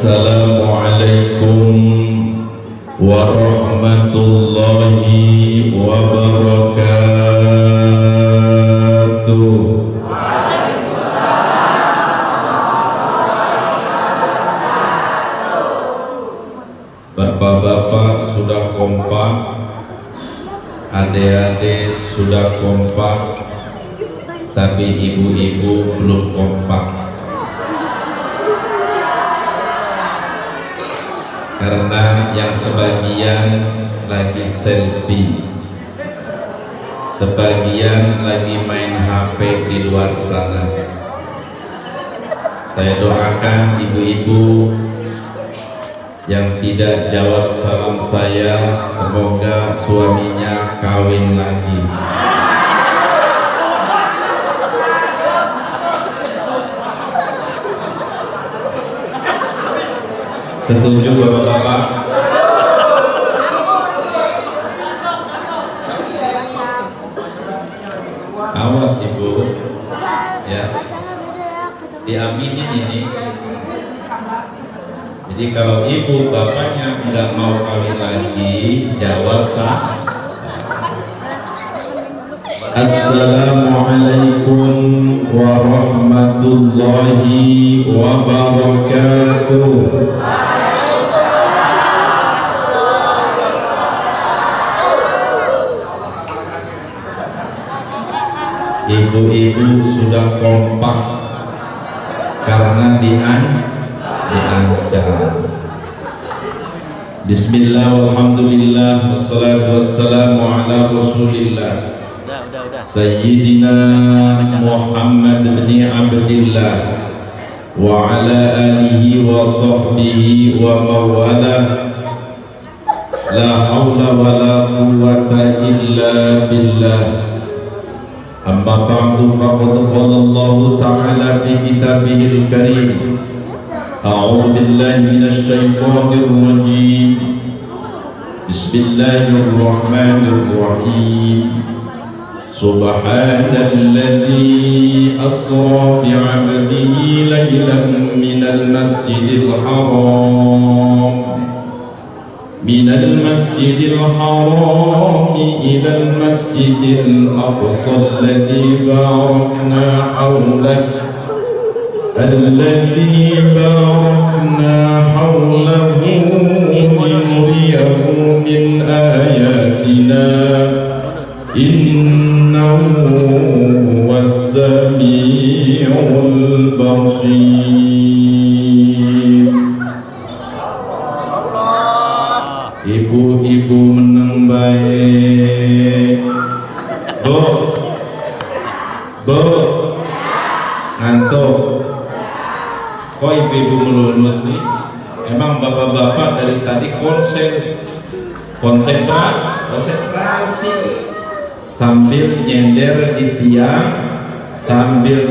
Assalamualaikum warahmatullahi wabarakatuh. Bapak-bapak sudah kompak, adik-adik sudah kompak, tapi ibu-ibu belum kompak. Karena yang sebagian lagi selfie, sebagian lagi main HP di luar sana. Saya doakan ibu-ibu yang tidak jawab salam saya, semoga suaminya kawin lagi. Setuju bapak-bapak? Awas ibu, ya, diaminin ini. Jadi kalau ibu bapaknya nggak mau kawin lagi, jawab sah. Assalamualaikum warahmatullahi wabarakatuh. Ibu-ibu sudah kompak karena diancam. Bismillah walhamdulillah wassalatu wassalamu ala rasulillah Sayyidina Muhammad bin Abdillah wa ala alihi wa sahbihi wa mawala. La hawla wa la quwwata illa billah. Amma ba'du, faqad qala Allah ta'ala fi kitabihil karim. A'udzu billahi minasy syaithanir rajim. Bismillahirrahmanirrahim. Subhanalladzi asra bi'abdihi laylan minal masjidil haram من المسجد الحرام إلى المسجد الأقصى الذي باركنا حوله لنريه من آياتنا إنه هو السميع البصير. Ibu-ibu menang baik. Bu ngantuk. Kok ibu-ibu melulus nih? Emang bapak-bapak dari tadi konsentrasi sambil nyender di tiang, sambil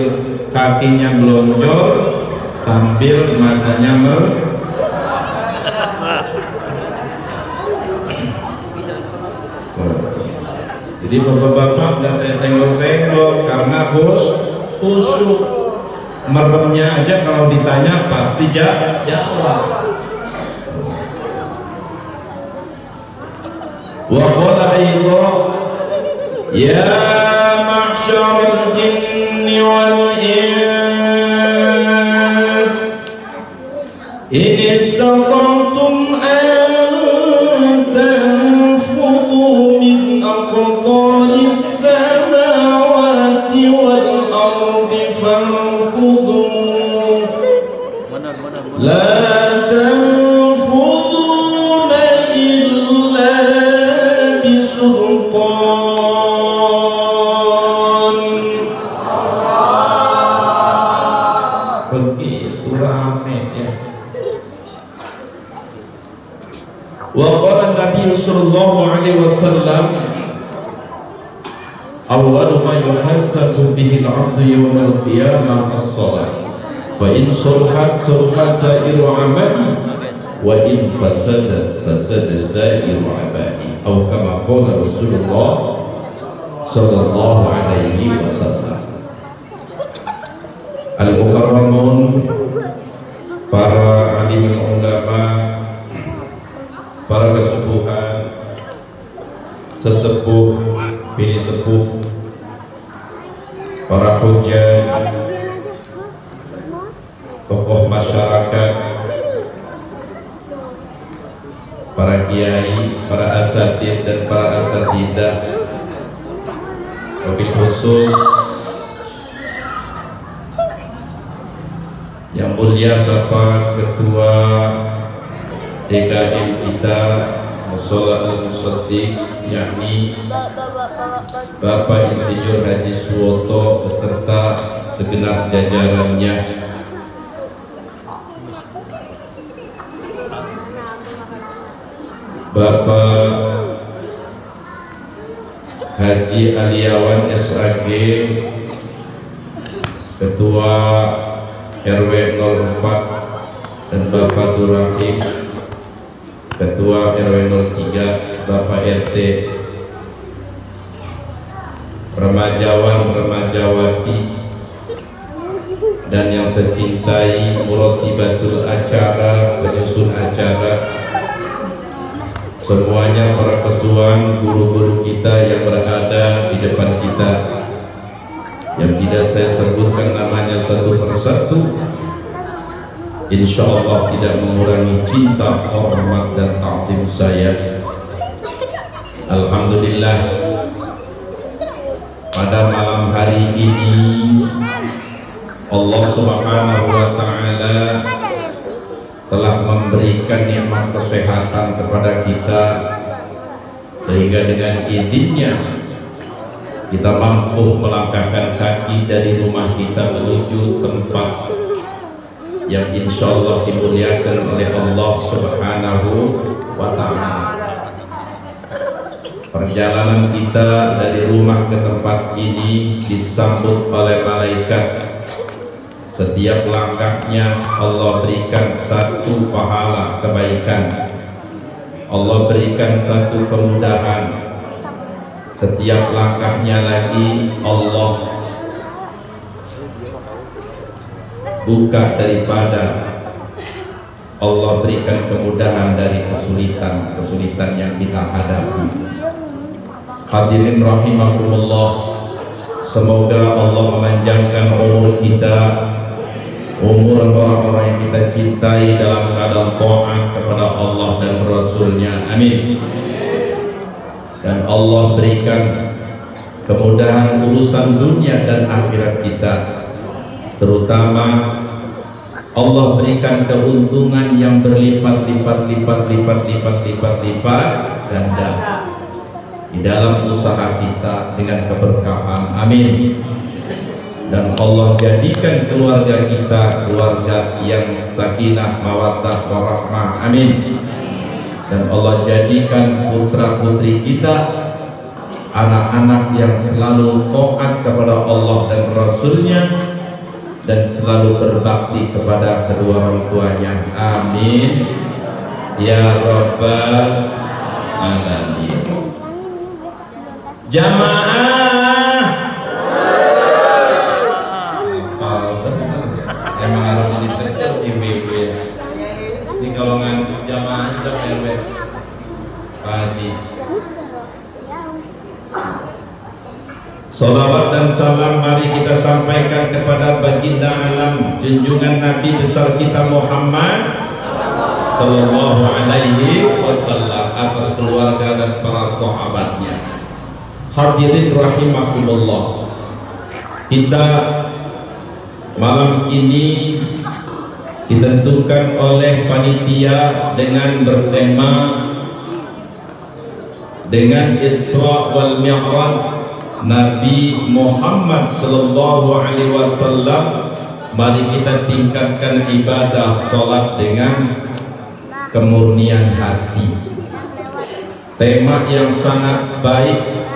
kakinya melonjor, sambil matanya Jadi bapak-bapak nggak saya senggol-senggol karena khusyuk. Meremnya aja kalau ditanya pasti jawab. Wa qala ayyuha ya ma'syaral jinni wal ins in istata'tum an tanfudu min aqtaris samawati wal ardi fanfudu la tanfuduna illa bisultan. Begitu rame ya. Wa qala Nabi sallallahu alaihi wasallam awwalu ma yuhassasu bihi al-'abdu yawm al-qiyamah as-shalah fa in salahat salaha sa'iru 'amali wa in fasadat fasada sa'iru 'amali atau kama qala Rasulullah sallallahu alaihi wasallam. Al-mukarramun, para alim sepuh, bini sepuh, para hujjah, tokoh masyarakat, para kiai, para asatidz dan para asatidzah, wabil khusus yang mulia Bapak Ketua DKM kita Mushola Al-Musaddiq, yakni Bapak Insinyur Haji Suwoto beserta segenap jajarannya, Bapak Haji Aliawan SAG, Ketua RW 04, dan Bapak Durahim, Ketua RW 03, Bapak RT, remajawan remajawati, dan yang saya cintai muratibatul acara, penyusun acara, semuanya para pesuan, guru-guru kita yang berada di depan kita, yang tidak saya sebutkan namanya satu persatu, insya Allah tidak mengurangi cinta, hormat dan ta'zim saya. Alhamdulillah, pada malam hari ini Allah Subhanahu wa ta'ala telah memberikan nikmat kesehatan kepada kita, sehingga dengan izinnya kita mampu melangkahkan kaki dari rumah kita menuju tempat yang insya Allah dimuliakan oleh Allah Subhanahu wa ta'ala. Perjalanan kita dari rumah ke tempat ini disambut oleh malaikat. Setiap langkahnya Allah berikan satu pahala kebaikan, Allah berikan satu kemudahan. Setiap langkahnya lagi Allah buka daripada, Allah berikan kemudahan dari kesulitan yang kita hadapi. Hadirin rahimakumullah, semoga Allah memanjangkan umur kita, umur orang-orang yang kita cintai dalam keadaan taat kepada Allah dan Rasulnya, amin. Dan Allah berikan kemudahan urusan dunia dan akhirat kita, terutama Allah berikan keuntungan yang berlipat-lipat ganda di dalam usaha kita dengan keberkahan, amin. Dan Allah jadikan keluarga kita keluarga yang sakinah, mawaddah, warahmah, amin. Dan Allah jadikan putra putri kita anak-anak yang selalu taat kepada Allah dan Rasulnya, dan selalu berbakti kepada kedua orang tuanya, amin ya rabbal alamin. Jamaah, emang harus diterima IBB. Ini kalau ngantuk jamaah kita RW pagi. Salawat dan salam mari kita sampaikan kepada baginda alam, junjungan Nabi besar kita Muhammad Sallallahu Alaihi Wasallam, atas keluarga dan para sahabatnya. Hadirin rahimakumullah, kita malam ini ditentukan oleh panitia dengan bertema dengan Isra wal Mi'raj Nabi Muhammad Sallallahu Alaihi Wasallam. Mari kita tingkatkan ibadah salat dengan kemurnian hati. Tema yang sangat baik,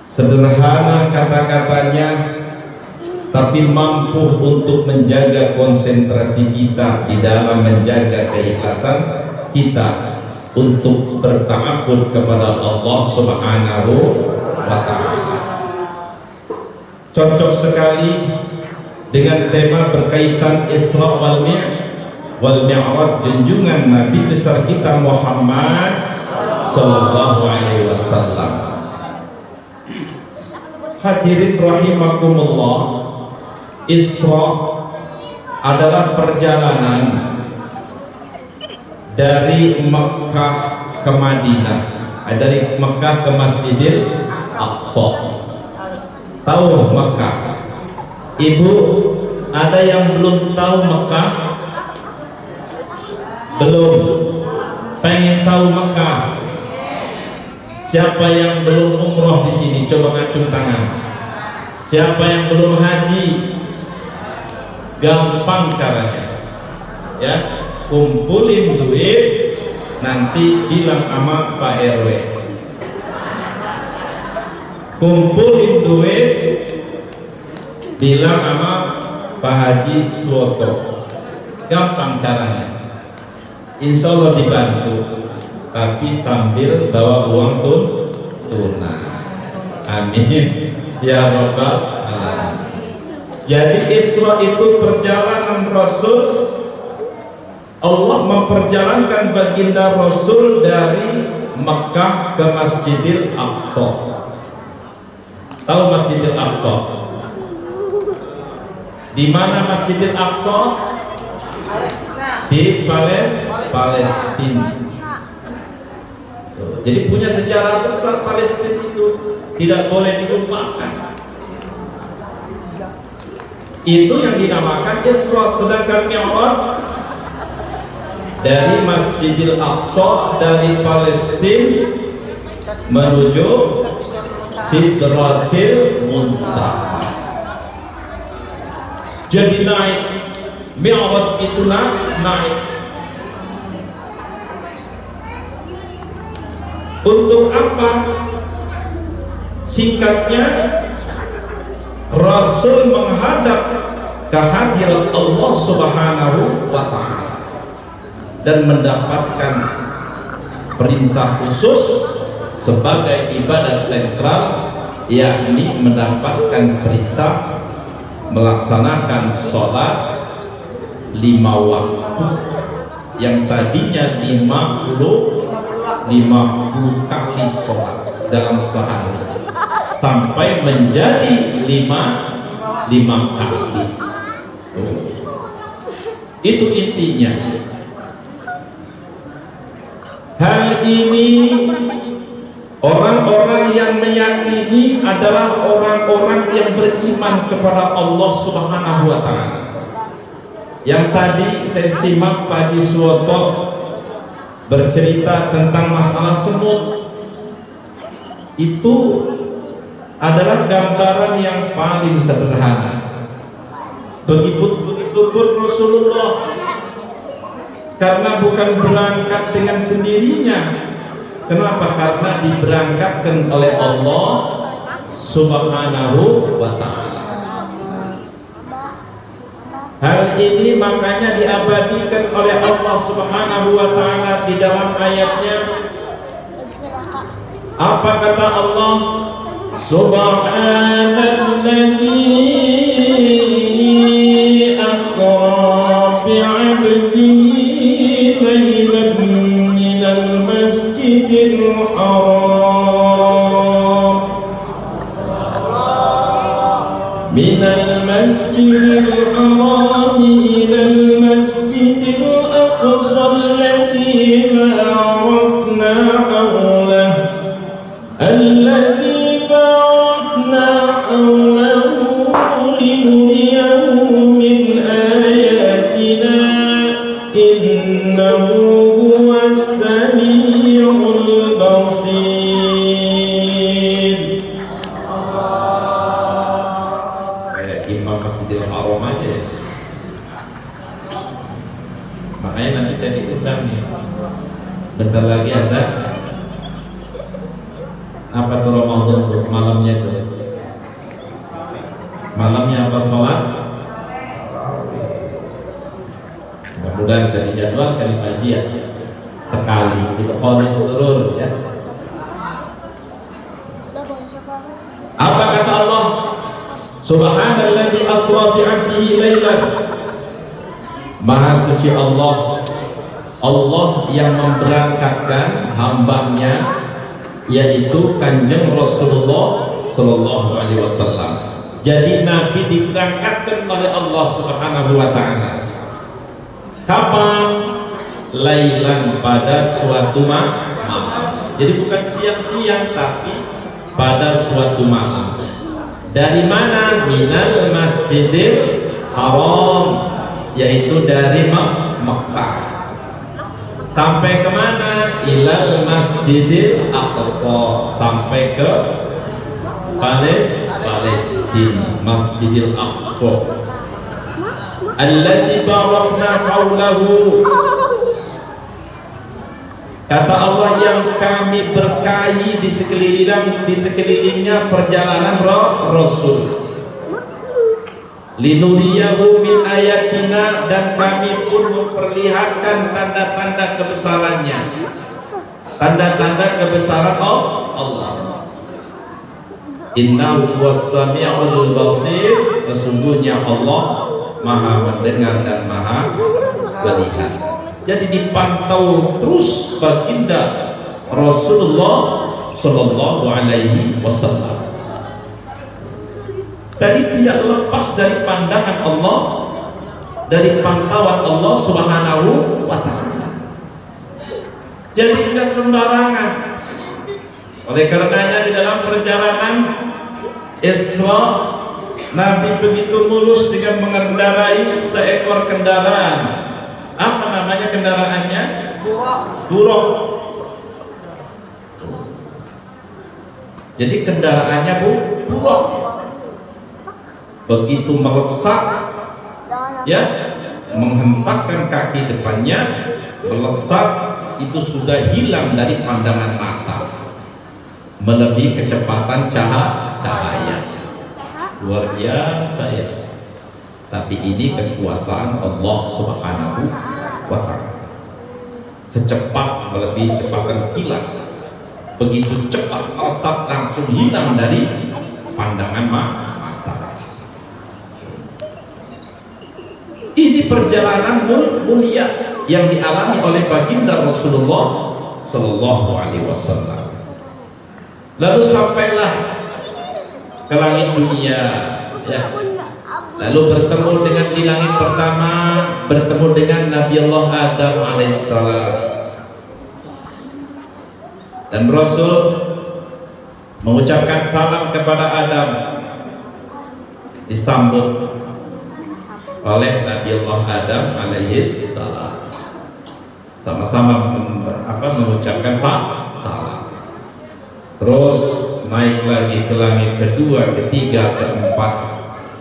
sederhana kata-katanya, tapi mampu untuk menjaga konsentrasi kita di dalam menjaga keikhlasan kita untuk berta'abbud kepada Allah Subhanahu wa ta'ala. Cocok sekali dengan tema berkaitan Isra wal Mi'raj, junjungan Nabi besar kita Muhammad Sallallahu Alaihi Wasallam. Hadirin rahimakumullah, Isra adalah perjalanan dari Mekah ke Madinah, dari Mekah ke Masjidil Aqsa. Tahu Mekah? Ibu, ada yang belum tahu Mekah? Belum? Pengen tahu Mekah? Siapa yang belum umroh di sini? Coba ngacung tangan. Siapa yang belum haji? Gampang caranya, ya. Kumpulin duit, nanti bilang sama Pak RW. Kumpulin duit, bilang sama Pak Haji Suwoto. Gampang caranya. Insya Allah dibantu, tapi sambil bawa uang tunai. Amin ya Rabbal alamin. Jadi Isra itu perjalanan Rasul. Allah memperjalankan baginda Rasul dari Mekah ke Masjidil Aqsa. Tahu Masjidil Aqsa? Di mana Masjidil Aqsa? Di Palestina. Jadi punya sejarah besar Palestina itu, tidak boleh dilupakan. Itu yang dinamakan Isra. Sedangkan Mi'raj dari Masjidil Aqsa, dari Palestina menuju Sidratil Muntaha. Jadi naik. Mi'raj itu naik. Untuk apa? Singkatnya, Rasul menghadap kehadirat Allah Subhanahu wa ta'ala dan mendapatkan perintah khusus sebagai ibadah sentral, yakni mendapatkan perintah melaksanakan sholat 5 waktu yang tadinya 50 kali sholat dalam sehari sampai menjadi 5 kali. Itu intinya. Hal ini orang-orang yang meyakini adalah orang-orang yang beriman kepada Allah Subhanahu wa ta'ala. Yang tadi saya simak Pak Haji Suwoto bercerita tentang masalah semut. Itu adalah gambaran yang paling sederhana. Begitu pun Rasulullah, karena bukan berangkat dengan sendirinya. Kenapa? Karena diberangkatkan oleh Allah Subhanahu wa ta'ala. Hal ini makanya diabadikan oleh Allah Subhanahu wa ta'ala di dalam ayatnya. Apa kata Allah? Subhanalladzi asra bi'abdihi laylan minal masjidil haram ilal masjidil aqsa alladzi barakna hawlahu الذي باركنا حوله لنريه من آياتنا إنه هو السميع البصير. Kayak imam Masjidil Haram aja. Makanya nanti saya diundang nih. Bentar lagi ada apa tuh Ramadan tuh malamnya tuh? Malamnya apa sholat? Mudah-mudahan bisa dijadwalkan di kajian sekali itu kholis seluruh ya. Apa kata Allah? Subhanalladzi asra bi'abdihi lailan. Maha suci Allah, Allah yang memberangkatkan hambanya, yaitu Kanjeng Rasulullah Sallallahu Alaihi Wasallam. Jadi Nabi diberangkatkan oleh Allah Subhanahu Wa Taala. Kapan? Lailan, pada suatu malam. Jadi bukan siang-siang, tapi pada suatu malam. Dari mana? Minal Masjidil Haram, yaitu dari Mekah. Sampai kemana? Ilal Masjidil Aqsa, sampai ke Palestina, Masjidil Aqsa. Alladzi barakna haulahu. Kata Allah, yang kami berkahi di sekelilingnya perjalanan Rasul. Linuriyahu min ayatina, dan kami pun memperlihatkan tanda-tanda kebesarannya, tanda-tanda kebesaran Allah. Innahu was-sami'ul basir, sesungguhnya Allah Maha mendengar dan Maha melihat. Jadi dipantau terus baginda Rasulullah Sallallahu Alaihi Wasallam. Tadi tidak lepas dari pandangan Allah, dari pantauan Allah Subhanahu Wa Taala. Jadi tidak sembarangan. Oleh karenanya di dalam perjalanan Isra, Nabi begitu mulus dengan mengendarai seekor kendaraan. Apa namanya kendaraannya? Buruk. Jadi kendaraannya buruk. Begitu melesat, ya, menghentakkan kaki depannya, melesat, itu sudah hilang dari pandangan mata, melebihi kecepatan cahaya. Luar biasa ya. Tapi ini kekuasaan Allah Subhanahu Wa Ta'ala. Secepat, melebihi kecepatan kilat. Begitu cepat melesat, langsung hilang dari pandangan mata. Ini perjalanan mulia yang dialami oleh baginda Rasulullah Sallallahu Alaihi Wasallam. Lalu sampailah ke langit dunia, ya. Lalu bertemu dengan di langit pertama, bertemu dengan Nabi Allah Adam alaihissalam. Dan Rasul mengucapkan salam kepada Adam, disambut oleh Nabi Allah Adam alaihissalam. Sama-sama mengucapkan salam. Terus naik lagi ke langit kedua, ketiga, keempat,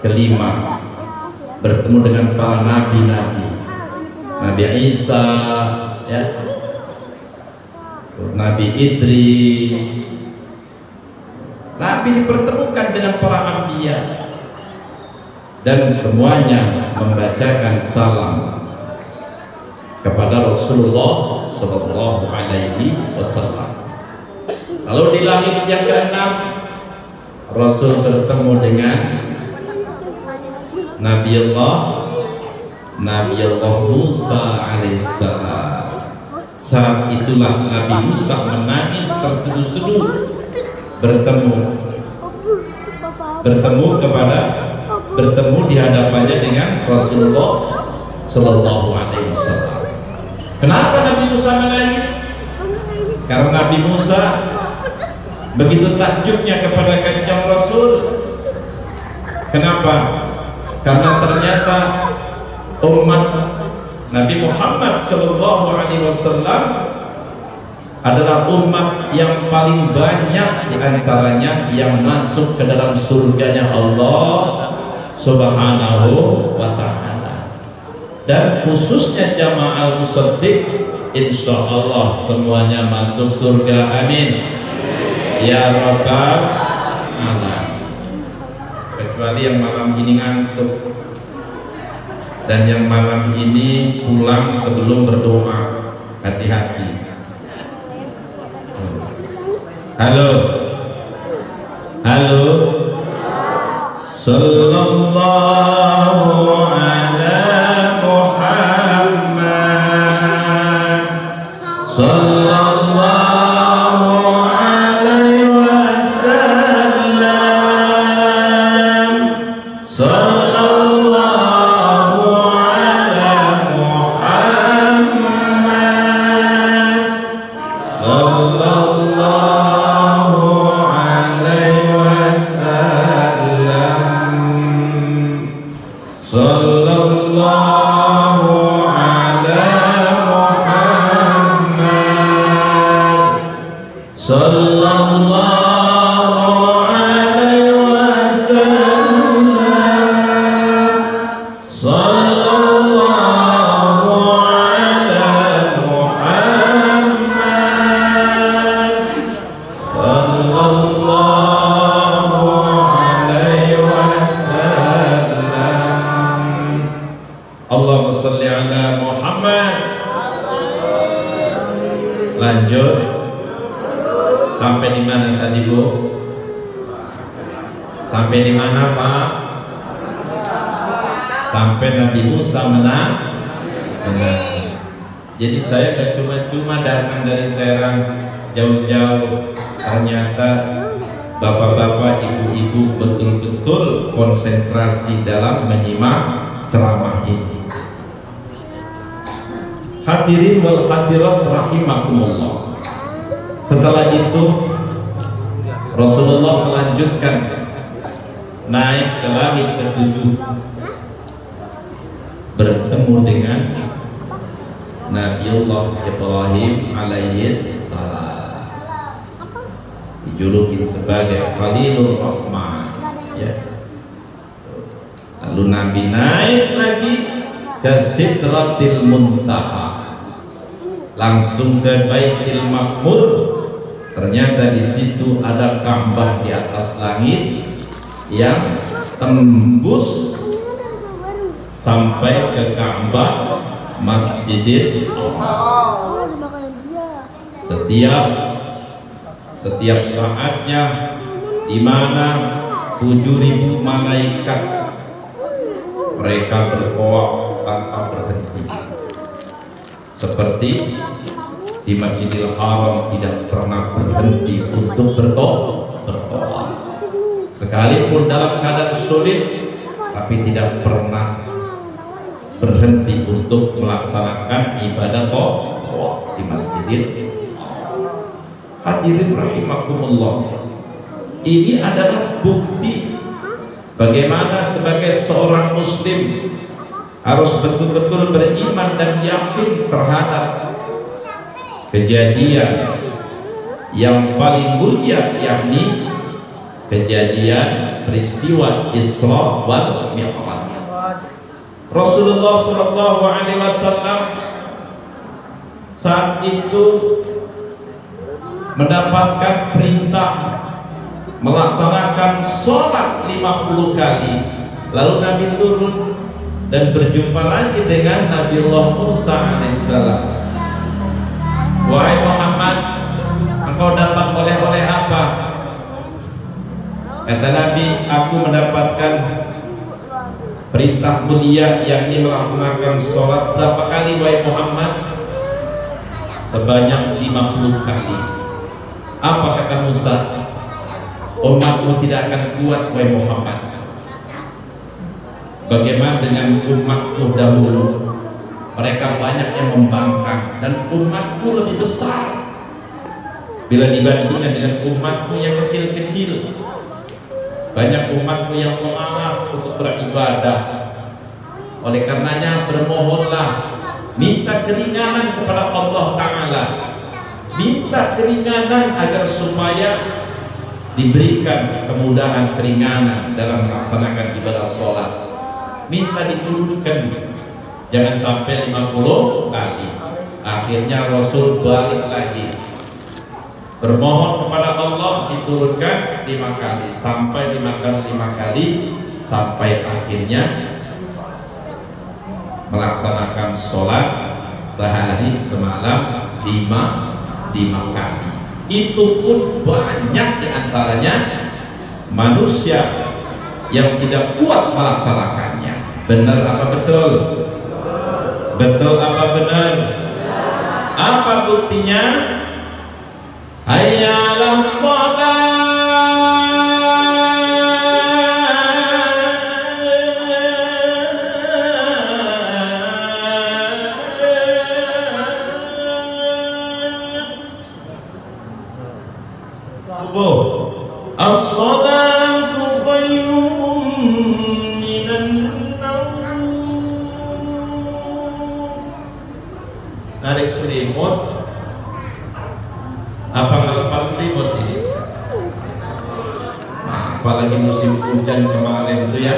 kelima, bertemu dengan para nabi-nabi, Nabi Isa, ya, Nabi Idris. Nabi dipertemukan dengan para anbiya, dan semuanya membacakan salam kepada Rasulullah Sallallahu Alaihi Wasallam. Lalu di langit yang keenam, Rasul bertemu dengan Nabi Allah Musa alaihissalam. Saat itulah Nabi Musa menangis terseduh-seduh, bertemu di hadapannya dengan Rasulullah Sallallahu Alaihi Wasallam. Kenapa Nabi Musa menangis? Karena Nabi Musa begitu takjubnya kepada Kanjeng Rasul. Kenapa? Karena ternyata umat Nabi Muhammad Sallallahu Alaihi Wasallam adalah umat yang paling banyak di antaranya yang masuk ke dalam surganya Allah Subhanahu Wa Ta'ala. Dan khususnya jamaah musaddiq, insya Allah semuanya masuk surga, amin ya rabbal alamin. Kecuali yang malam ini ngantuk dan yang malam ini pulang sebelum berdoa, hati-hati. Halo, halo, sallallahu ala Muhammad, sallallahu alaihi wasallam. Sampai di mana Pak? Sampai Nabi Musa menang. Jadi saya gak cuma-cuma datang dari Serang jauh-jauh, ternyata bapak-bapak, ibu-ibu betul-betul konsentrasi dalam menyimak ceramah ini. Hadirin wal hadirat rahimakumullah. Setelah itu Rasulullah melanjutkan naik ke langit ketujuh, bertemu dengan Nabiullah Ibrahim alaihi salam, dijuluki sebagai Khalilur Rahman, ya. Lalu Nabi naik lagi ke Sidratil Muntaha, langsung ke Baitul Maqmur. Ternyata di situ ada Ka'bah di atas langit yang tembus sampai ke Ka'bah Masjidil Haram. Setiap saatnya, di mana 7.000 malaikat mereka bertawaf tanpa berhenti. Seperti di Masjidil Haram tidak pernah berhenti untuk bertawaf. Sekalipun dalam keadaan sulit, tapi tidak pernah berhenti untuk melaksanakan ibadah tawaf di Masjidil Haram. Hadirin rahimakumullah, ini adalah bukti bagaimana sebagai seorang muslim harus betul-betul beriman dan yakin terhadap kejadian yang paling mulia, yakni kejadian peristiwa Isra wal Mi'raj. Rasulullah SAW saat itu mendapatkan perintah melaksanakan sholat 50 kali. Lalu Nabi turun dan berjumpa lagi dengan Nabiullah Musa alaihissalam. Wahai Muhammad, engkau dapat oleh-oleh apa? Kata Nabi, aku mendapatkan perintah mulia, yakni melaksanakan sholat berapa kali wahai Muhammad? Sebanyak 50 kali. Apa kata Musa? Umatmu tidak akan kuat wahai Muhammad. Bagaimana dengan umatku dahulu? Mereka banyak yang membangkang, dan umatku lebih besar bila dibandingkan dengan umatmu yang kecil-kecil. Banyak umatmu yang pemalas untuk beribadah. Oleh karenanya bermohonlah, minta keringanan kepada Allah Ta'ala, minta keringanan agar supaya diberikan kemudahan, keringanan dalam melaksanakan ibadah sholat. Minta diturunkan, jangan sampai 50 kali. Akhirnya Rasul balik lagi, bermohon kepada Allah, diturunkan 5 kali, sampai 5 kali, sampai akhirnya melaksanakan sholat sehari semalam 5 kali. Itu pun banyak diantaranya manusia yang tidak kuat melaksanakannya. Benar apa betul? Betul apa benar? Apa buktinya? Hayya 'alas shalah, subuh, as-salatu khairun minan naum. Narik selimut, apa ngelepas selimut ini? Nah, apalagi musim hujan kemarin itu ya,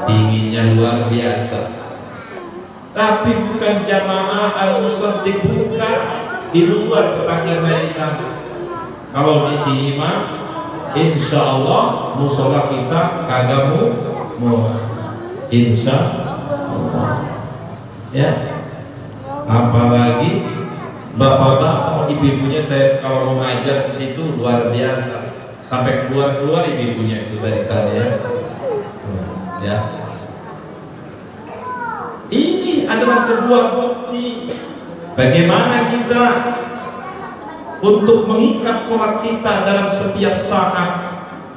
dinginnya luar biasa. Tapi bukan jamaah al-musaddiq, bukan, di luar tetangga saya di sana. Kalau di sini mah insya Allah musola kita kagak mau, insya Allah ya. Apalagi bapak-bapak, ibu-ibunya saya kalau mau ngajar di situ luar biasa. sampai keluar ibunya itu dari sana ya. Ya. Ini adalah sebuah bukti bagaimana kita untuk mengikat sholat kita dalam setiap saat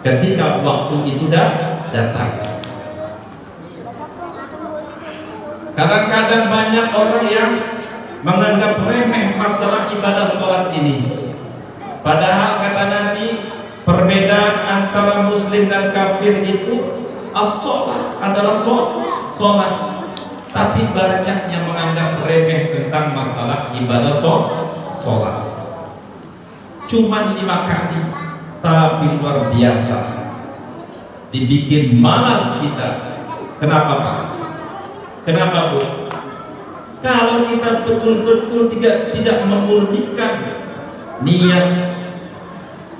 ketika waktu itu datang. Kadang-kadang banyak orang yang menganggap remeh masalah ibadah sholat ini. Padahal kata Nabi, perbedaan antara muslim dan kafir itu as-sholat adalah sholat. Tapi banyak yang menganggap remeh tentang masalah ibadah sholat. Cuman 5 kali, tapi luar biasa. Dibikin malas kita. Kenapa Pak? Kenapa Bu? Kalau kita betul-betul tidak memurnikan niat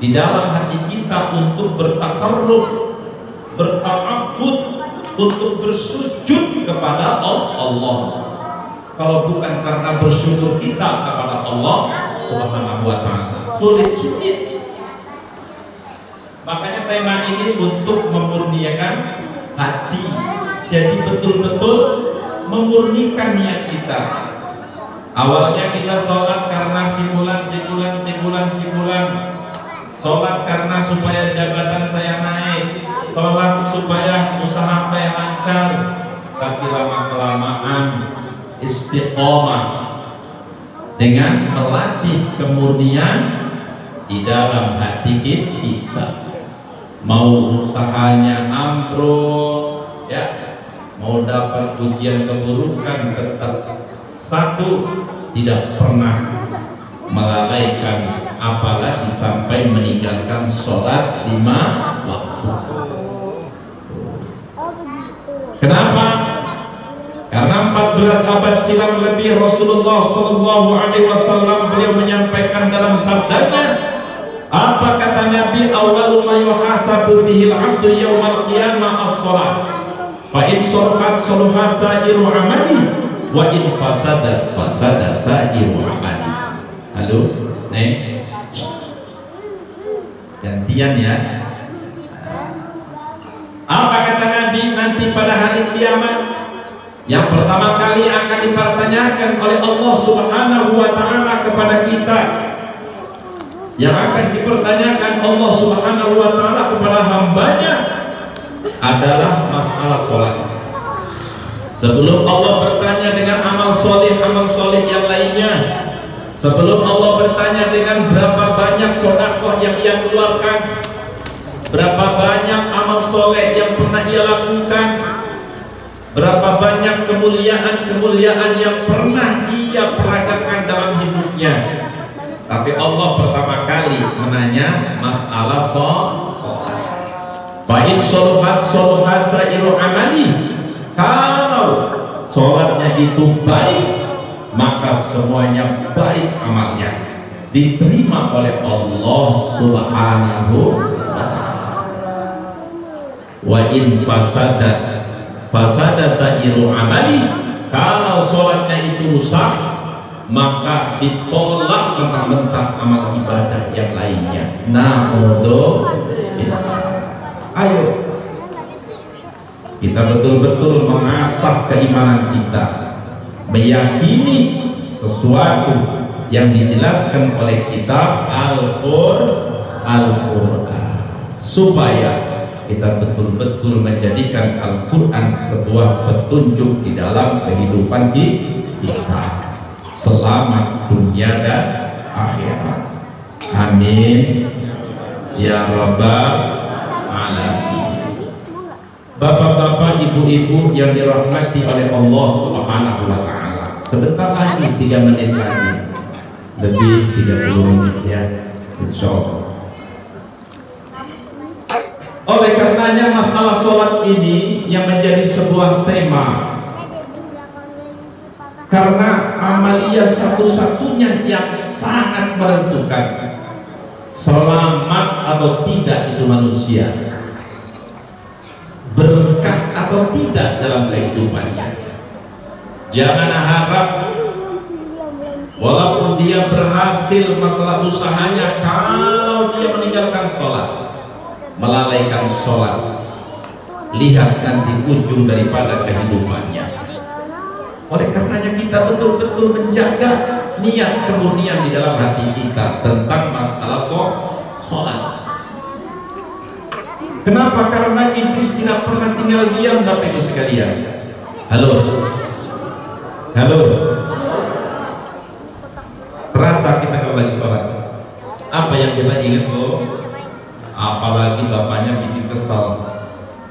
di dalam hati kita untuk bertakarrub, berta'abbud, untuk bersujud kepada Allah. Kalau bukan karena bersyukur kita kepada Allah Subhanahu wa ta'ala, sulit. Makanya tema ini untuk memurnikan hati. Jadi betul-betul memurnikan niat kita. Awalnya kita sholat karena simulan. Sholat karena supaya jabatan saya naik, sholat supaya usaha saya lancar. Tapi lama-kelamaan istiqomah dengan melatih kemurnian di dalam hati kita. Mau usahanya ambruk, ya, mau dapat pujian keburukan, tetap satu, tidak pernah melalaikan, apalagi sampai meninggalkan sholat 5 waktu. Kenapa? Karena 14 abad silam lebih Rasulullah SAW beliau menyampaikan dalam sabdanya, apa kata Nabi, awwalu ma yuhasabu bihil 'abdu yaumal qiyamah as-shalah. Fa in sarfat saluha sa'iru amali wa in fasadat fasada sa'iru amali. Halo, Neng. Gantian ya. Apa kata Nabi nanti pada hari kiamat? Yang pertama kali akan dipertanyakan oleh Allah Subhanahu wa ta'ala kepada kita. Yang akan dipertanyakan Allah Subhanahu wa ta'ala kepada hambanya adalah masalah sholat. Sebelum Allah bertanya dengan amal soleh yang lainnya, sebelum Allah bertanya dengan berapa banyak sedekah yang ia keluarkan, berapa banyak amal soleh yang pernah ia lakukan, berapa banyak kemuliaan yang pernah ia peragakan dalam hidupnya. Tapi Allah pertama kali menanya masalah sholat. Fa in sholuhat sholuhat sa'iru amali. Kalau sholatnya itu baik, maka semuanya baik amalnya, diterima oleh Allah Subhanahu wa ta'ala. Wa in fasada sa'iru amali. Kalau sholatnya itu rusak, maka ditolak mentah-mentah amal ibadah yang lainnya. Ayo kita betul-betul mengasah keimanan kita, meyakini sesuatu yang dijelaskan oleh kitab Al-Quran, supaya kita betul-betul menjadikan Al-Quran sebuah petunjuk di dalam kehidupan kita. Selamat dunia dan akhirat. Amin ya rabbal alamin. Bapak-bapak, ibu-ibu yang dirahmati oleh Allah Subhanahu wa ta'ala, sebentar lagi 3 menit lagi, lebih 30 menit ya, insyaallah. Oleh karenanya masalah sholat ini yang menjadi sebuah tema, karena amalia satu-satunya yang sangat menentukan selamat atau tidak itu manusia, berkah atau tidak dalam kehidupannya. Jangan harap walaupun dia berhasil masalah usahanya, kalau dia meninggalkan sholat, melalaikan sholat, lihat nanti ujung daripada kehidupannya. Oleh karenanya kita betul-betul menjaga niat kemurnian di dalam hati kita tentang masalah sholat. Kenapa? Karena iblis tidak pernah tinggal diam, Bapak Ibu sekalian. Halo, halo. Terasa kita kalau lagi sholat, apa yang kita ingat tuh? Apalagi bapaknya bikin kesal.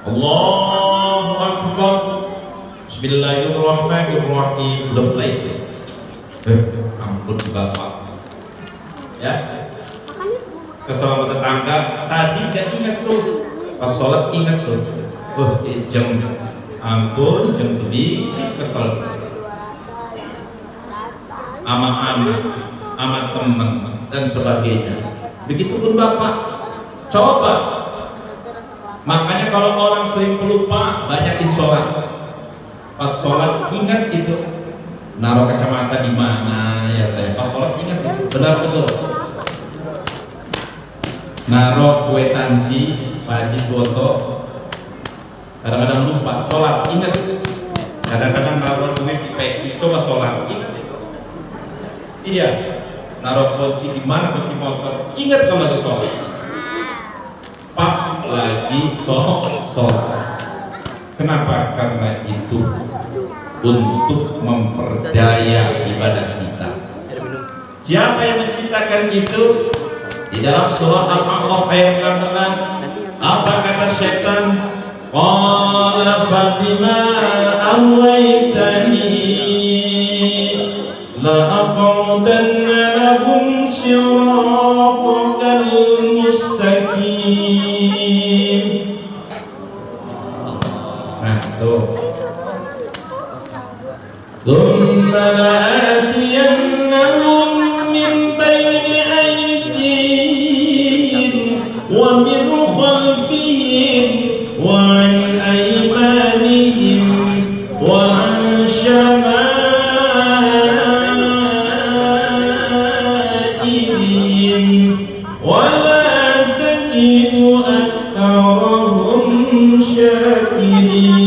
Allahu Akbar, Bismillahirrahmanirrahim. Belum mulai. Ampun bapak. Ya. Kesal sama tetangga. Tadi gak ingat tuh. Pas sholat ingat tuh. Jam. Ampun, jam lebih kesal. Ama anak, ama teman dan sebagainya. Begitupun bapak. Coba. Makanya kalau orang sering lupa, banyakin sholat. Pas sholat ingat itu. Naruh kacamata di mana ya saya? Pas sholat ingat itu. Benar betul. Naruh kwetansi, wajib foto. Kadang-kadang lupa. Sholat ingat. Kadang-kadang naruh duit di peci. Coba sholat ingat itu. Iya. Naruh kunci di mana, kunci motor. Ingat kalau lagi sholat. Pas lagi sholat. Kenapa? Karena itu untuk memperdaya ibadah kita. Siapa yang menciptakan itu? Di dalam surah Al-A'raf ayat 16, apa kata syaitan? Qala fabima awaitani la aq'udanna lahum siratakal mustaqim. Nah tuh. Thumma la'atiyannahum min bayni aydihim wa min khalfihim wa an aymanihim wa an shama'ilihim wa la tajidu aktsarahum syakirin.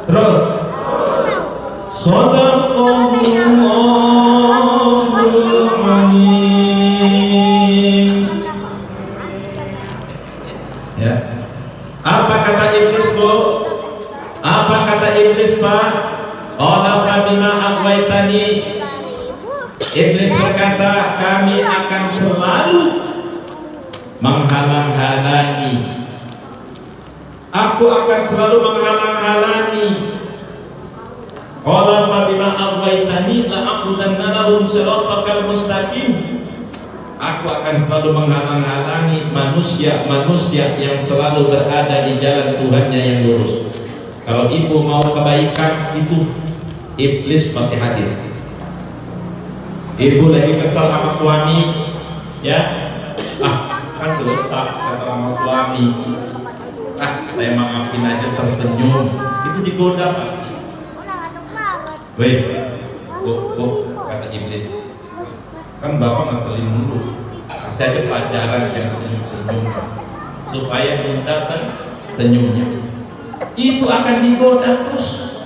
Terus Shadaqallahul Azim. Ya. Apa kata iblis, Bu? Apa kata iblis, Pak? Qala fabima aghwaytani. Iblis berkata, kami akan selalu menghalang-halangi. Aku akan selalu menghalang-halangi. Qala fa bima aghwaytani la aqudanna lahum siratakal mustaqim. Aku akan selalu menghalang-halangi manusia-manusia yang selalu berada di jalan Tuhannya yang lurus. Kalau ibu mau kebaikan itu iblis pasti hadir. Ibu lagi kesal sama suami, ya, kan dosa kata sama suami. Saya maafin aja, tersenyum, itu digoda pasti. Weh, bu, kata iblis, kan bapak ngeselin mulu, kasih aja pelajaran yang senyum-senyum supaya kita senyumnya. Itu akan digoda terus.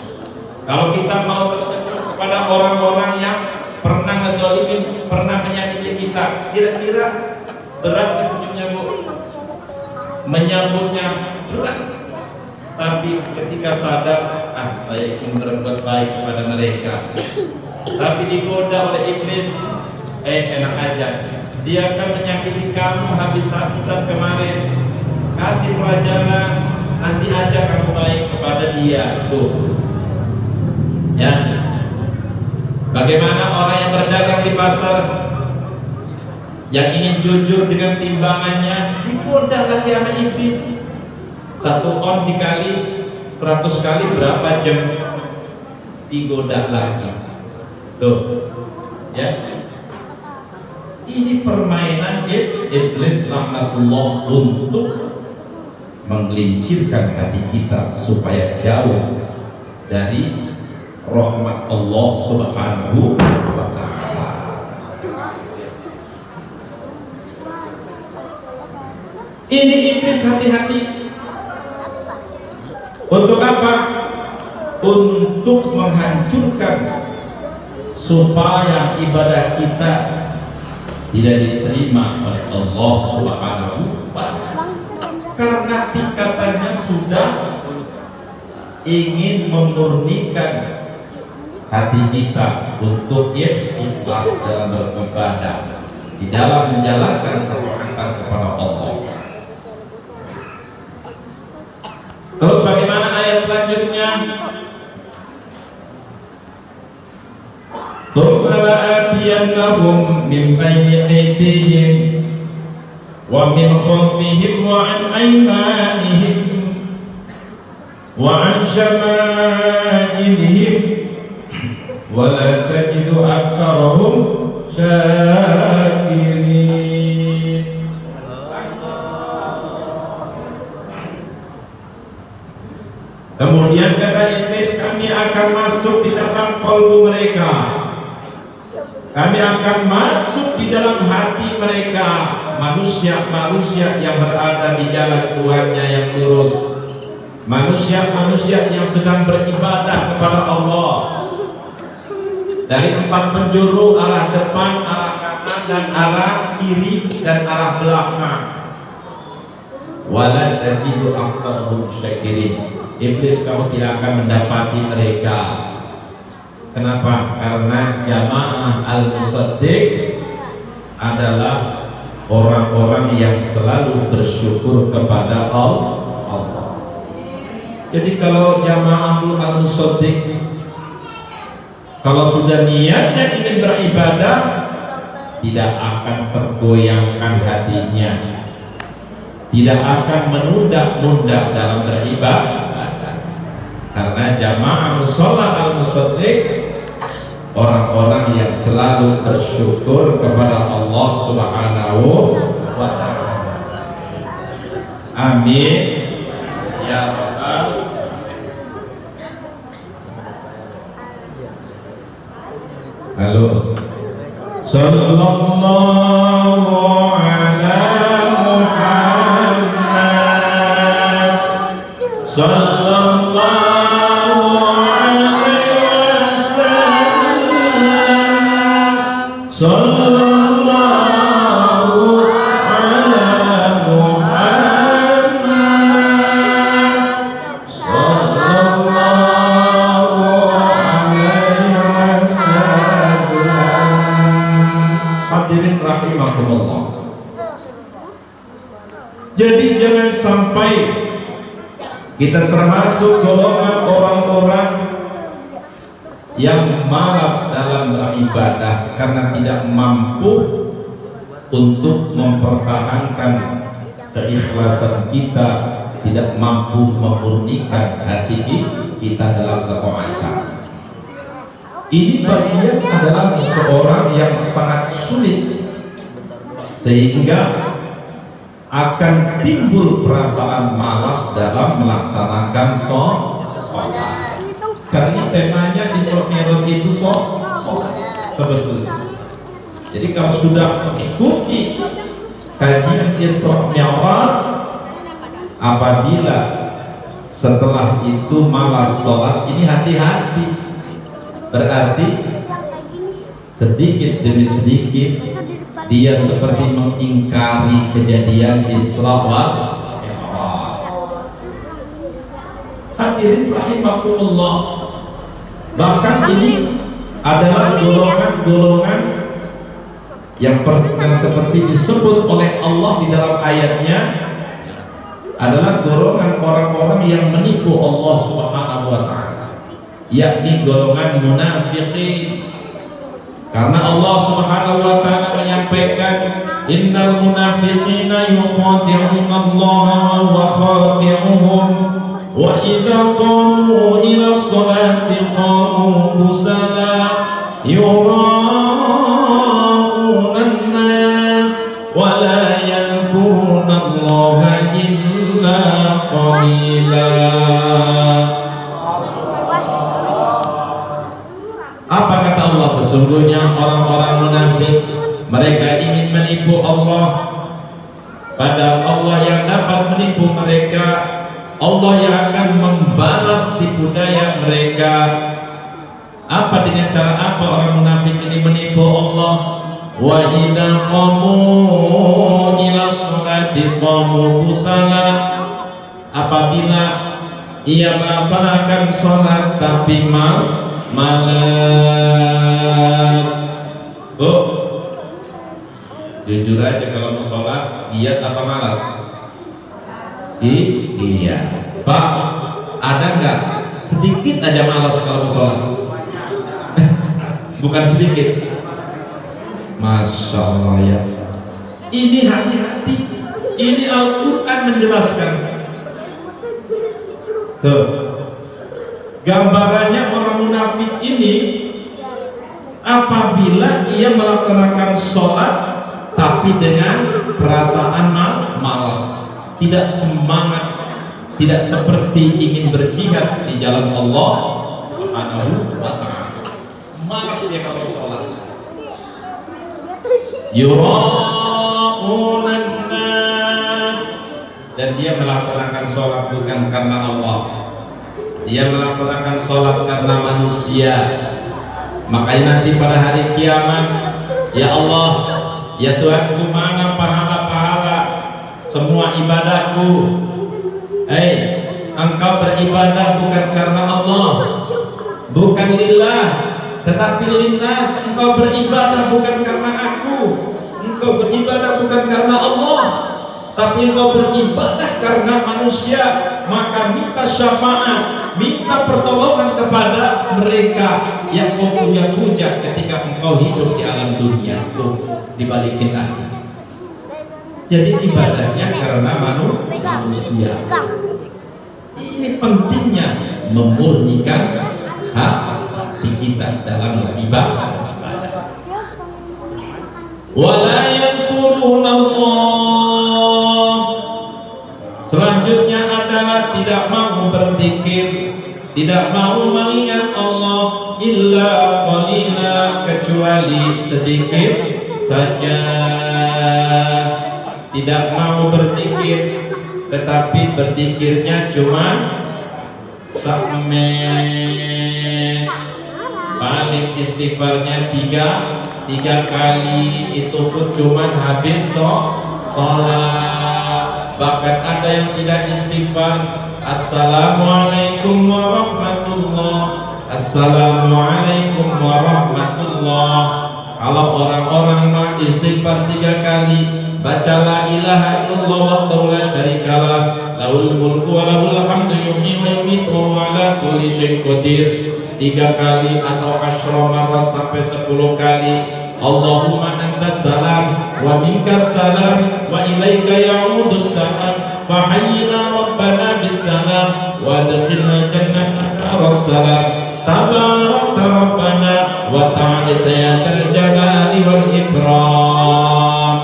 Kalau kita mau tersenyum kepada orang-orang yang pernah ngezalimin, pernah menyakiti kita, kira-kira berat senyumnya, Bu? Menyambutnya berat, tapi ketika sadar, saya ingin berbuat baik kepada mereka, tapi digoda oleh iblis, enak aja, dia akan menyakiti kamu habis-habisan kemarin, kasih pelajaran, nanti aja kamu baik kepada dia. Tuh, ya. Bagaimana orang yang berdagang di pasar, yang ingin jujur dengan timbangannya, digoda lagi sama iblis. 1 on dikali 100 kali berapa jam, digoda lagi. Tuh, ya. Ini permainan iblis laknatullah untuk menggelincirkan hati kita supaya jauh dari rahmat Allah Subhanahu wa ta'ala. Ini iblis, hati-hati. Untuk apa? Untuk menghancurkan supaya ibadah kita tidak diterima oleh Allah Subhanahu wa ta'ala, karena tingkatannya sudah ingin memurnikan hati kita untuk ikhlas dalam beribadah, di dalam menjalankan ketaatan kepada Allah. Terus bagaimana ayat selanjutnya? Thumma la'atiyannahum min bayni aydihim wa min khalfihim wa an aymanihim wa an shama'ilihim wa la tajidu aktsarahum syakirin. Kemudian kata iblis, kami akan masuk di dalam kalbu mereka, kami akan masuk di dalam hati mereka, manusia-manusia yang berada di jalan Tuhannya yang lurus, manusia-manusia yang sedang beribadah kepada Allah, dari 4 penjuru, arah depan, arah kanan, dan arah kiri, dan arah belakang. Wala tajidu aktsarahum syakirin. Iblis, kamu tidak akan mendapati mereka. Kenapa? Karena jamaah al-musaddiq adalah orang-orang yang selalu bersyukur kepada Allah. Jadi kalau jamaah al-musaddiq, kalau sudah niatnya ingin beribadah, tidak akan tergoyangkan hatinya, tidak akan menunda-nunda dalam beribadah. Karena jamaah musalla al-musaddiq orang-orang yang selalu bersyukur kepada Allah Subhanahu wa ta'ala. Amin ya rabbal. Halo. Sallallahu ala Muhammad. Sallallahu sallallahu ala Muhammad sallallahu alaihi wasallam. Hadirin rahimakumullah. Jadi jangan sampai kita termasuk golongan orang-orang yang malas dalam beribadah karena tidak mampu untuk mempertahankan keikhlasan kita, tidak mampu memurnikan hati kita dalam ketaatan. Ini bagian adalah seseorang yang sangat sulit, sehingga akan timbul perasaan malas dalam melaksanakan sholat. Karena temanya di Isra Mi'raj itu sebetulnya. Jadi kalau sudah mengikuti kajian Isra Mi'raj, apabila setelah itu malas sholat, ini hati-hati. Berarti sedikit demi sedikit dia seperti mengingkari kejadian Isra Mi'raj. Hadirin rahimakumullah. Bahkan ini adalah golongan-golongan yang seperti disebut oleh Allah di dalam ayatnya, adalah golongan orang-orang yang menipu Allah Subhanahu wa ta'ala, yakni golongan munafiqin. Karena Allah Subhanahu wa ta'ala menyampaikan, innal munafiqina yukhadi'una Allah wa khadi'uhum wa idza qamu ila sholati qamu kusala yura'una an-nas wa la yadhkuruna Allah illa qalila. Mereka ingin menipu Allah, padahal Allah yang dapat menipu mereka. Allah yang akan membalas tipu daya mereka. Apa, dengan cara apa orang munafik ini menipu Allah? Wa idza qamu ila sholati qamu kusala. Apabila ia melaksanakan sholat tapi malas. Jujur aja, kalau mau sholat giat apa malas? Iya. Pak, ada nggak sedikit aja malas kalau mau sholat? Bukan sedikit. Masya Allah ya. Ini hati-hati. Ini Al-Quran menjelaskan. Tuh, gambarannya orang munafik ini apabila ia melaksanakan sholat tapi dengan perasaan malas, tidak semangat, tidak seperti ingin berjihad di jalan Allah Subhanahu wa ta'ala. Malas dia kalau sholat. Yura'unan nas, dan dia melaksanakan sholat bukan karena Allah, dia melaksanakan sholat karena manusia. Makanya nanti pada hari kiamat, ya Allah, ya Tuhanku, mana pahala-pahala semua ibadahku? Engkau beribadah bukan karena Allah, bukan lillah, tetapi linnas. Engkau beribadah bukan karena aku, engkau beribadah bukan karena Allah, tapi engkau beribadah karena manusia. Maka minta syafaat, minta pertolongan kepada mereka yang kau puja-puja ketika engkau hidup di alam dunia. Dibalikin lagi, jadi ibadahnya karena manusia. Ini pentingnya memurnikan hati kita dalam beribadah. Wala yadhkurunallah. Selanjutnya adalah tidak mau berzikir, tidak mau mengingat Allah illa qalila, kecuali sedikit saja. Tidak mau berzikir, tetapi berzikirnya cuma paling istighfarnya tiga kali, itu pun cuma habis sholat. Bahkan ada yang tidak istighfar. Assalamualaikum warahmatullah, assalamualaikum warahmatullah. Kalau orang-orang mau istighfar 3 kali, baca la ilaha illallah wahdahu la syarikalah, lahul mulku wa lahul hamdu yuhyi wa yumiitu wa ala kulli syai'in qadir 3 kali atau asyra marat sampai 10 kali. Allahumma antas salam wa minkas salam wa ilaika ya'udus salam fa hayyina rabbana bis salam wa adkhilna jannata daras salam tabarakta rabbana wa ta'ala ya dzal jalali wal ikram.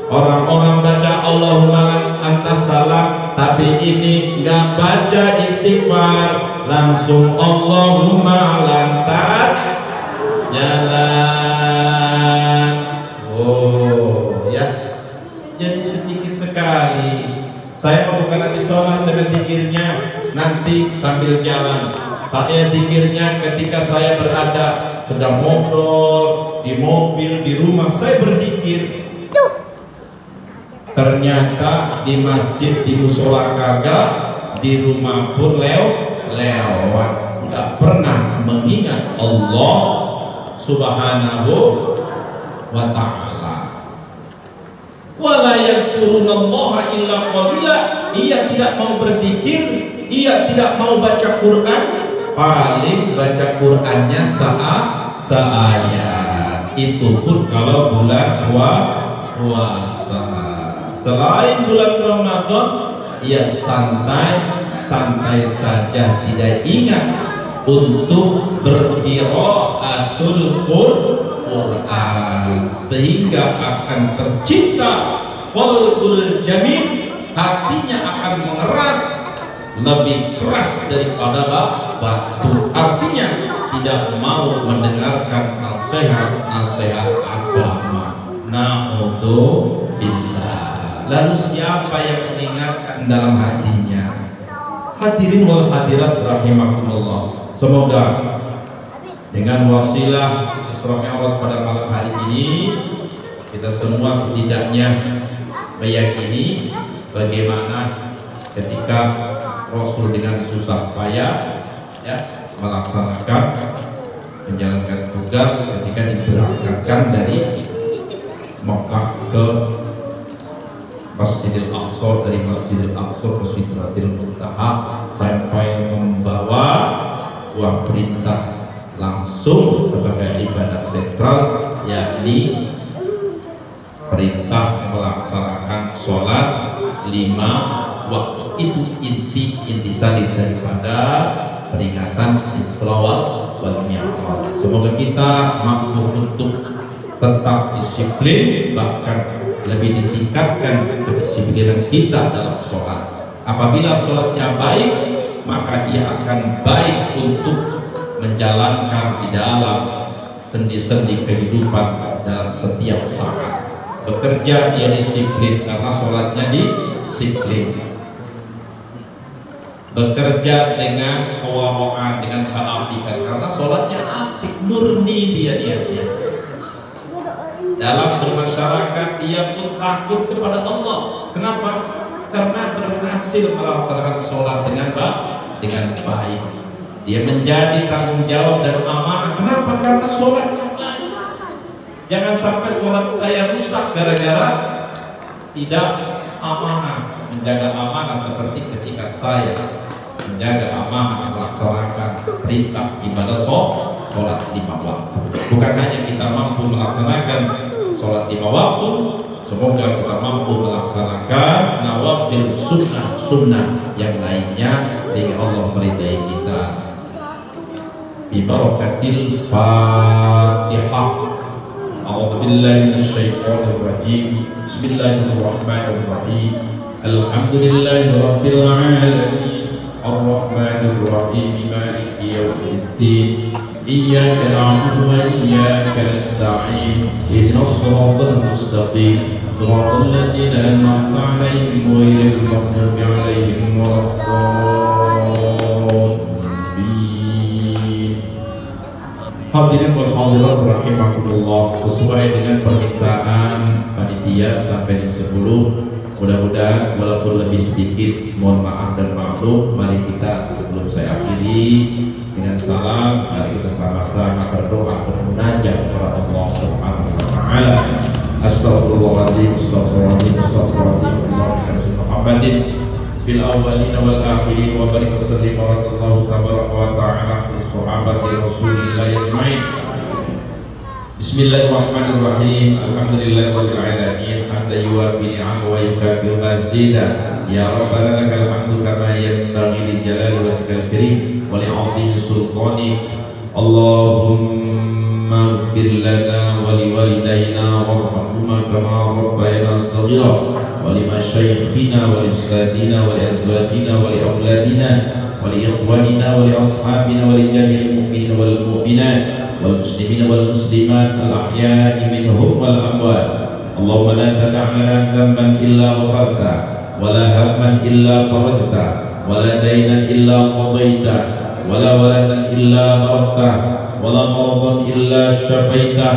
Orang-orang baca Allahumma antas salam, tapi ini nggak baca istighfar, langsung Allahumma lantas jalan. Ya, jadi sedikit sekali. Saya mau bukan habis sholat, saya zikirnya nanti sambil jalan. Saya zikirnya ketika saya berada sedang ngobrol di mobil, di rumah, saya berzikir. Ternyata di masjid, di musola kagak, di rumah pun lewat, nggak pernah mengingat Allah Subhanahu wa ta'ala. Wala yadhkurunallaha illa qalila. Ia tidak mau berzikir, ia tidak mau baca Quran, paling baca Qurannya seayat. Itu pun kalau bulan puasa. Selain bulan Ramadan, ia santai saja, tidak ingat untuk berqiraatul Quran, sehingga akan tercipta qalbul jamil, hatinya akan mengeras lebih keras daripada batu. Artinya tidak mau mendengarkan nasihat agama. Na'udzubillah. Lalu siapa yang mengingatkan dalam hatinya? Hadirin wal hadirat rahimakumullah. Semoga dengan wasilah Isra Mi'raj pada malam hari ini kita semua setidaknya meyakini bagaimana ketika Rasul dengan susah payah melaksanakan menjalankan tugas ketika diberangkatkan dari Mekah ke Masjidil Aqsa, dari Masjidil Aqsa ke Sidratil Muntaha, sampai membawa buah perintah langsung sebagai ibadah sentral, yakni perintah melaksanakan sholat 5 waktu. Itu intisari daripada peringatan Isra wal Mi'raj. Semoga kita mampu untuk tetap disiplin, bahkan lebih ditingkatkan kedisiplinan kita dalam sholat. Apabila sholatnya baik, maka ia akan baik untuk menjalankan di dalam sendi-sendi kehidupan dalam setiap saat. Bekerja dia disiplin karena sholatnya disiplin. Bekerja dengan kewaraan, dengan keapikan karena sholatnya apik, murni dia niatnya. Dalam bermasyarakat dia pun takut kepada Allah. Kenapa? Karena berhasil melaksanakan sholat dengan baik. Dia menjadi tanggung jawab dan amanah. Kenapa? Karena sholatnya baik. Jangan sampai sholat saya rusak gara-gara tidak amanah. Menjaga amanah seperti ketika saya menjaga amanah melaksanakan perintah ibadah sholat 5 waktu. Bukan hanya kita mampu melaksanakan sholat 5 waktu, semoga kita mampu melaksanakan nawafil sunnah yang lainnya sehingga Allah meridai kita. Bi barakatil Fatihah. A'udzu billahi minasyaitonir rajim. Bismillahirrahmanirrahim. Alhamdulillahi rabbil alamin. Ar-Rahmanir Rahim. Maliki yaumiddin. Iyyaka na'budu wa iyyaka nasta'in. Ihdinas siratal mustaqim. Shiratal ladzina an'amta 'alaihim ghairil maghdubi 'alaihim waladdallin. Hadirin wal hadirat rahimakumullah, sesuai dengan permintaan panitia sampai jam 10. Mudah-mudahan walaupun lebih sedikit, mohon maaf dan maklum. Mari kita sebelum saya akhiri dengan salam, mari kita sama-sama berdoa bermunajat kepada Allah Subhanahu wa taala. Astaghfirullahaladzim, astaghfirullahaladzim, astaghfirullahaladzim. Allahumma Muhammadin fil awwalin wal akhirin wa barik wa sallim wa radallahu tabaraka wa ta'ala li sahabati Rasulillah ajmain. Bismillahirrahmanirrahim. Alhamdulillahirabbil alamin. Hatta yuwafi ni'amahu wa yukafi'u mazida. Ya Rabbana lakal hamdu kama yanbaghi li jalali wajhikal karim wa li 'azimi sultanik. Allahumma ighfir lana wa li walidayna warhamhuma kama rabbayana shaghira wa li masyayikhina wa li ustadina wa li azwajina wa li auladina wa li ikhwanina wa li ashabina wa li jami'il mu'minina wal mu'minat wal muslimina wal muslimat al ahya'i minhum wal amwat. Allahumma la tada' lana dhanban illa ghafarta wa la hamman illa farajta wa la daynan illa qadaita wa la waladan illa barakta wa la maradan illa syafaita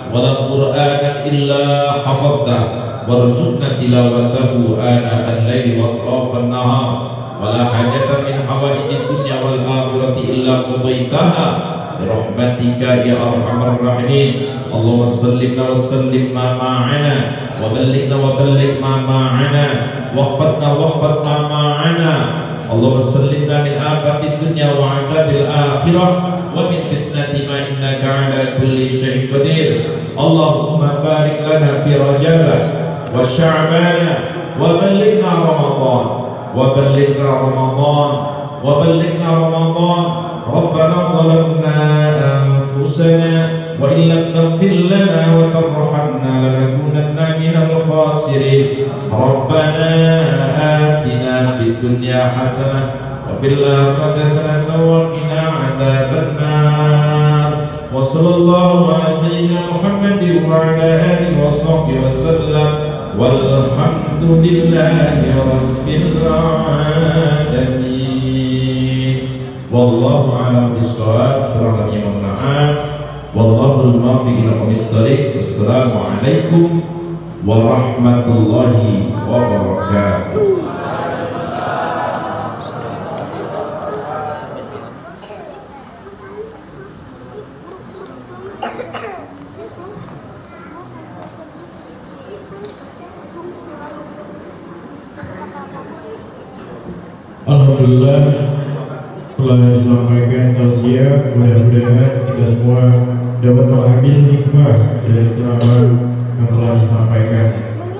wa la qur'anan illa hafadta warzuqna tilawatahu ana al-laili wa atrafan nahar wa la hajatan min hawaijid dunya wal akhirati illa qadaitaha birahmatika ya arhamar rahimin. Allahumma sallimna wa sallim ma ma'ana wa ballighna wa balligh ma ma'ana waghfirna waghfir ma ma'ana. Allahumma sallimna min afati dunya wa 'adzabil akhirah wa min fitnati ma innaka 'ala kulli syai'in qadir. Allahumma barik lana fi Rajab wa Sya'ban wa ballighna Ramadan wa ballighna Ramadan wa ballighna Ramadan. Rabbana zalamna anfusana wa in lam taghfir lana wa tarhamna lanakunanna minal khasirin. Rabbana atina fid dunya hasanah wa fil akhirati hasanah wa qina adzabannar. Wa sallallahu ala sayyidina Muhammadin wa ala alihi wa sahbihi wasallam. Walhamdulillahi rabbil alamin. Wallahu a'lam bishawab. Kurang lebihnya mohon maaf. Wallahul muwaffiq ila aqwamit thoriq. Assalamualaikum warahmatullahi wabarakatuh. Alhamdulillah telah disampaikan tausiah. Mudah-mudahan kita semua dapat mengambil hikmah dari ceramah yang telah disampaikan.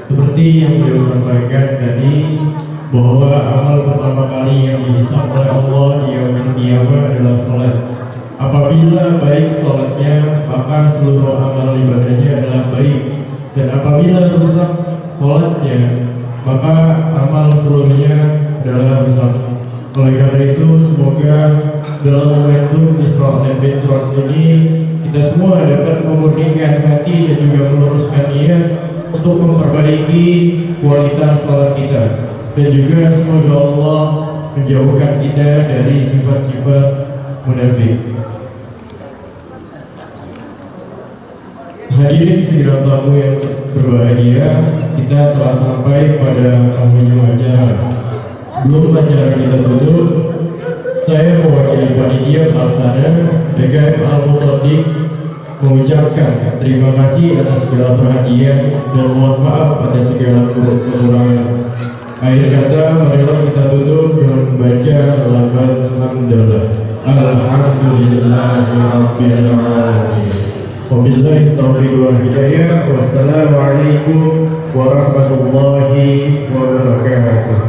Seperti yang beliau sampaikan tadi, bahwa amal pertama kali yang dihisab oleh Allah di yaumil qiyamah adalah salat. Apabila baik salatnya, maka seluruh amal ibadahnya adalah baik. Dan apabila rusak salatnya, maka amal seluruhnya adalah rusak. Oleh karena itu, semoga dalam momentum Isra dan Mi'raj ini kita semua dapat memurnikan hati dan juga meluruskan niat untuk memperbaiki kualitas salat kita, dan juga semoga Allah menjauhkan kita dari sifat-sifat munafik. Hadirin sekalian tamu yang berbahagia, kita telah sampai pada penghujung acara. Sebelum acara kita tutup, saya mewakili panitia pelaksana DKM Al-Musaddiq mengucapkan terima kasih atas segala perhatian dan mohon maaf atas segala kekurangan. Akhir kata, marilah kita tutup dengan membaca lafaz hamdalah. Alhamdulillahirabbil alamin. Wabillahi taufiq wal hidayah. Wassalamualaikum warahmatullahi wabarakatuh.